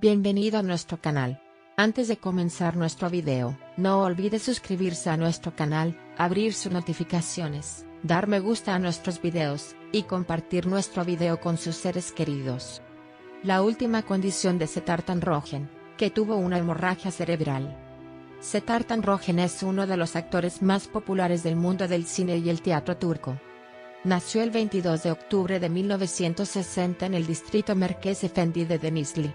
Bienvenido a nuestro canal. Antes de comenzar nuestro video, no olvide suscribirse a nuestro canal, abrir sus notificaciones, dar me gusta a nuestros videos, y compartir nuestro video con sus seres queridos. La última condición de Settartan Rogen, que tuvo una hemorragia cerebral. Settartan Rogen es uno de los actores más populares del mundo del cine y el teatro turco. Nació el 22 de octubre de 1960 en el distrito Merkezefendi de Denizli.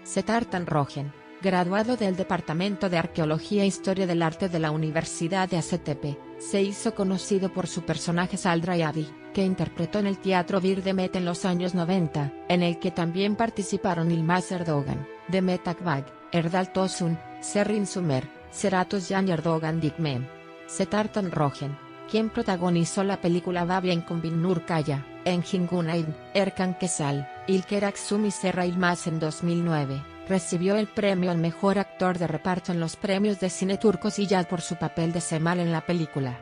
Settartan Rogen, graduado del Departamento de Arqueología e Historia del Arte de la Universidad de Hacettepe, se hizo conocido por su personaje Saldra Abi, que interpretó en el Teatro Bir Demet en los años 90, en el que también participaron Yılmaz Erdoğan, Demet Akbağ, Erdal Tosun, Serrin Sümer, Serhat Özcan y Erdoğan Dikmen. Settartan Rogen, quien protagonizó la película Babien con Binnur Kaya, Engin Günaydın, Erkan Kesal, İlker Aksum y Serra Yılmaz en 2009, recibió el premio al mejor actor de reparto en los premios de cine turcos y ya por su papel de Cemal en la película.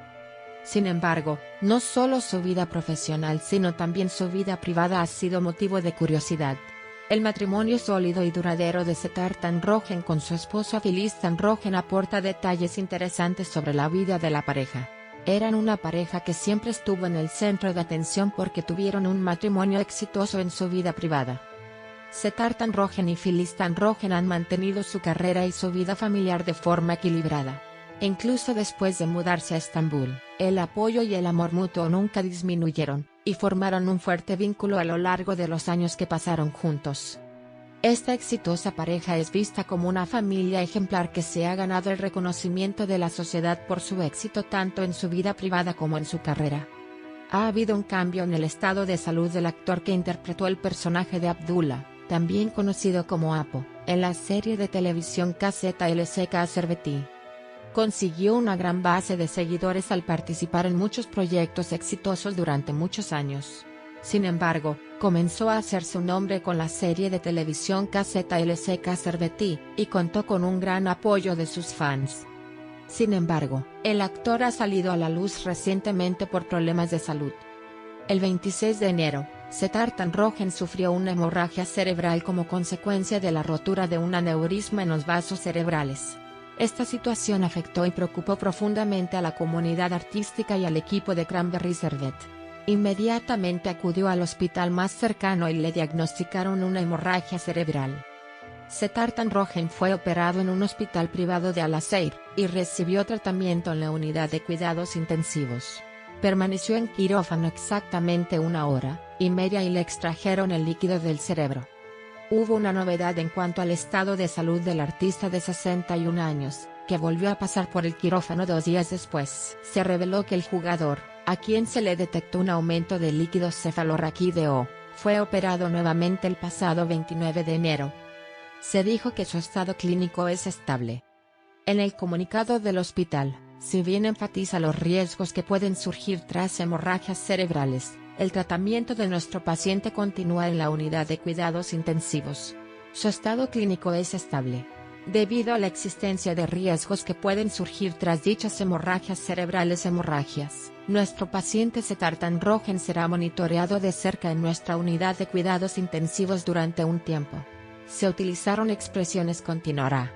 Sin embargo, no solo su vida profesional sino también su vida privada ha sido motivo de curiosidad. El matrimonio sólido y duradero de Settartan Rogen con su esposa Filiztan Rogen aporta detalles interesantes sobre la vida de la pareja. Eran una pareja que siempre estuvo en el centro de atención porque tuvieron un matrimonio exitoso en su vida privada. Settartan Rogen y Filiztan Rogen han mantenido su carrera y su vida familiar de forma equilibrada. Incluso después de mudarse a Estambul, el apoyo y el amor mutuo nunca disminuyeron, y formaron un fuerte vínculo a lo largo de los años que pasaron juntos. Esta exitosa pareja es vista como una familia ejemplar que se ha ganado el reconocimiento de la sociedad por su éxito tanto en su vida privada como en su carrera. Ha habido un cambio en el estado de salud del actor que interpretó el personaje de Abdullah, también conocido como Apo, en la serie de televisión KZLSK Serveti. Consiguió una gran base de seguidores al participar en muchos proyectos exitosos durante muchos años. Sin embargo, comenzó a hacerse un nombre con la serie de televisión KZLSK Serveti, y contó con un gran apoyo de sus fans. Sin embargo, el actor ha salido a la luz recientemente por problemas de salud. El 26 de enero, Settartan Rogen sufrió una hemorragia cerebral como consecuencia de la rotura de un aneurisma en los vasos cerebrales. Esta situación afectó y preocupó profundamente a la comunidad artística y al equipo de Cranberry Servet. Inmediatamente acudió al hospital más cercano y le diagnosticaron una hemorragia cerebral. Settartan Rogen fue operado en un hospital privado de Alaşehir, y recibió tratamiento en la unidad de cuidados intensivos. Permaneció en quirófano exactamente 1 hora y media y le extrajeron el líquido del cerebro. Hubo una novedad en cuanto al estado de salud del artista de 61 años, que volvió a pasar por el quirófano 2 días después. Se reveló que el jugador, a quien se le detectó un aumento de líquido cefalorraquídeo, fue operado nuevamente el pasado 29 de enero. Se dijo que su estado clínico es estable. En el comunicado del hospital, si bien enfatiza los riesgos que pueden surgir tras hemorragias cerebrales, el tratamiento de nuestro paciente continúa en la unidad de cuidados intensivos. Su estado clínico es estable. Debido a la existencia de riesgos que pueden surgir tras dichas hemorragias cerebrales nuestro paciente Settartan Rogen será monitoreado de cerca en nuestra unidad de cuidados intensivos durante un tiempo. Se utilizaron expresiones continuará.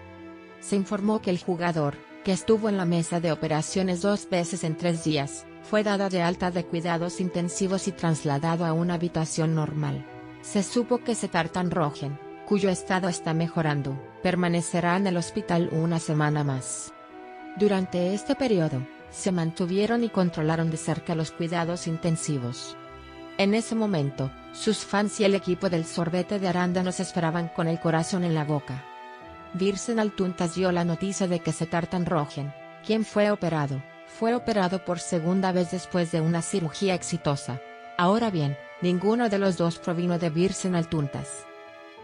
Se informó que el jugador, que estuvo en la mesa de operaciones 2 veces en 3 días, fue dada de alta de cuidados intensivos y trasladado a una habitación normal. Se supo que Settartan Rogen, cuyo estado está mejorando, permanecerá en el hospital una semana más. Durante este periodo, se mantuvieron y controlaron de cerca los cuidados intensivos. En ese momento, sus fans y el equipo del sorbete de arándanos esperaban con el corazón en la boca. Birsen Altuntaş dio la noticia de que Settartan Rogen, quien fue operado por segunda vez después de una cirugía exitosa. Ahora bien, ninguno de los dos provino de Birsen Altuntaş.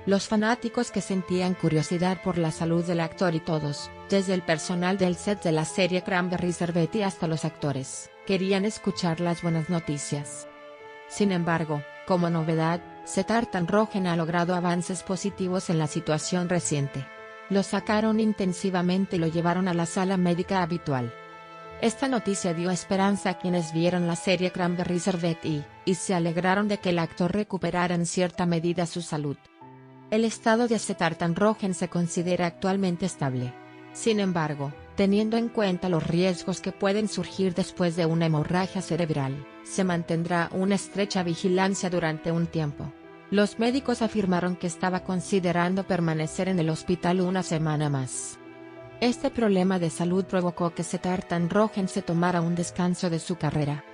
Los fanáticos que sentían curiosidad por la salud del actor y todos, desde el personal del set de la serie Cranberry Serveti hasta los actores, querían escuchar las buenas noticias. Sin embargo, como novedad, Settartan Rogen ha logrado avances positivos en la situación reciente. Lo sacaron intensivamente y lo llevaron a la sala médica habitual. Esta noticia dio esperanza a quienes vieron la serie Cranberry Serveti, y se alegraron de que el actor recuperara en cierta medida su salud. El estado de Zetartan-Rogen se considera actualmente estable. Sin embargo, teniendo en cuenta los riesgos que pueden surgir después de una hemorragia cerebral, se mantendrá una estrecha vigilancia durante un tiempo. Los médicos afirmaron que estaba considerando permanecer en el hospital una semana más. Este problema de salud provocó que Zetartan-Rogen se tomara un descanso de su carrera.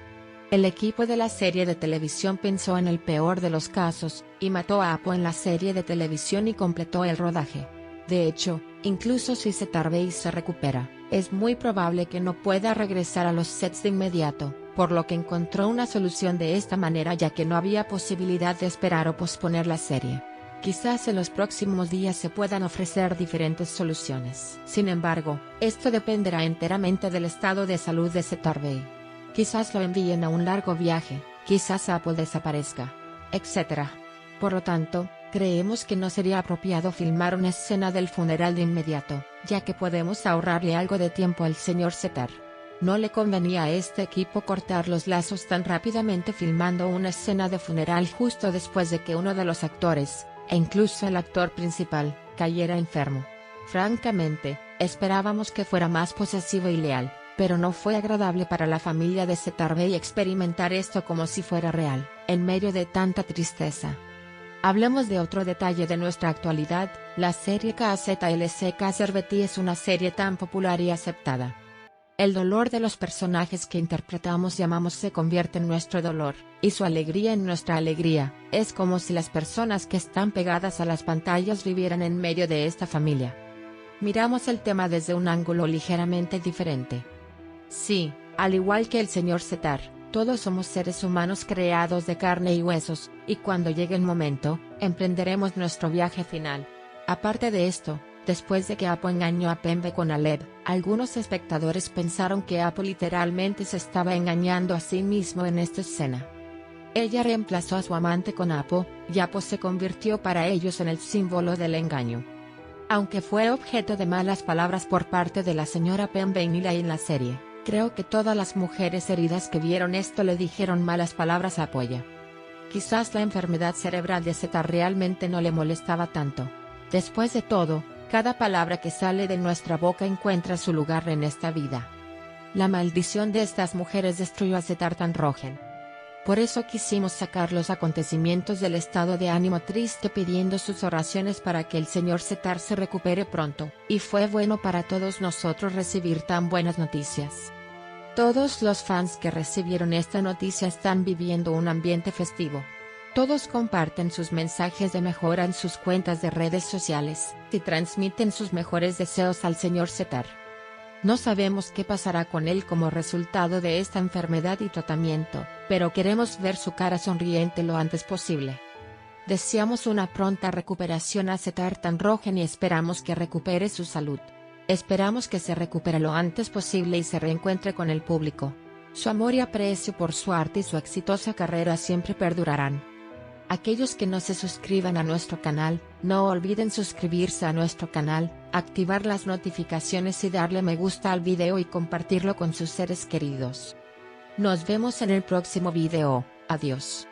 El equipo de la serie de televisión pensó en el peor de los casos, y mató a Apo en la serie de televisión y completó el rodaje. De hecho, incluso si Zetarvey se recupera, es muy probable que no pueda regresar a los sets de inmediato, por lo que encontró una solución de esta manera ya que no había posibilidad de esperar o posponer la serie. Quizás en los próximos días se puedan ofrecer diferentes soluciones. Sin embargo, esto dependerá enteramente del estado de salud de Zetarvey. Quizás lo envíen a un largo viaje, quizás Apple desaparezca, etc. Por lo tanto, creemos que no sería apropiado filmar una escena del funeral de inmediato, ya que podemos ahorrarle algo de tiempo al señor Zetar. No le convenía a este equipo cortar los lazos tan rápidamente filmando una escena de funeral justo después de que uno de los actores, e incluso el actor principal, cayera enfermo. Francamente, esperábamos que fuera más posesivo y leal, pero no fue agradable para la familia de Zetarvey experimentar esto como si fuera real, en medio de tanta tristeza. Hablemos de otro detalle de nuestra actualidad, la serie KZLCK Serveti es una serie tan popular y aceptada. El dolor de los personajes que interpretamos y amamos se convierte en nuestro dolor, y su alegría en nuestra alegría. Es como si las personas que están pegadas a las pantallas vivieran en medio de esta familia. Miramos el tema desde un ángulo ligeramente diferente. Sí, al igual que el señor Zetar, todos somos seres humanos creados de carne y huesos, y cuando llegue el momento, emprenderemos nuestro viaje final. Aparte de esto, después de que Apo engañó a Pembe con Aleb, algunos espectadores pensaron que Apo literalmente se estaba engañando a sí mismo en esta escena. Ella reemplazó a su amante con Apo, y Apo se convirtió para ellos en el símbolo del engaño. Aunque fue objeto de malas palabras por parte de la señora Pembe y Nilay en la serie, creo que todas las mujeres heridas que vieron esto le dijeron malas palabras a Apoya. Quizás la enfermedad cerebral de Zetar realmente no le molestaba tanto. Después de todo, cada palabra que sale de nuestra boca encuentra su lugar en esta vida. La maldición de estas mujeres destruyó a Zetartan-Rogen. Por eso quisimos sacar los acontecimientos del estado de ánimo triste pidiendo sus oraciones para que el señor Zetar se recupere pronto, y fue bueno para todos nosotros recibir tan buenas noticias. Todos los fans que recibieron esta noticia están viviendo un ambiente festivo. Todos comparten sus mensajes de mejora en sus cuentas de redes sociales, y transmiten sus mejores deseos al señor Zetar. No sabemos qué pasará con él como resultado de esta enfermedad y tratamiento, pero queremos ver su cara sonriente lo antes posible. Deseamos una pronta recuperación a Zetartan-Rogen y esperamos que recupere su salud. Esperamos que se recupere lo antes posible y se reencuentre con el público. Su amor y aprecio por su arte y su exitosa carrera siempre perdurarán. Aquellos que no se suscriban a nuestro canal, no olviden suscribirse a nuestro canal, activar las notificaciones y darle me gusta al video y compartirlo con sus seres queridos. Nos vemos en el próximo video, adiós.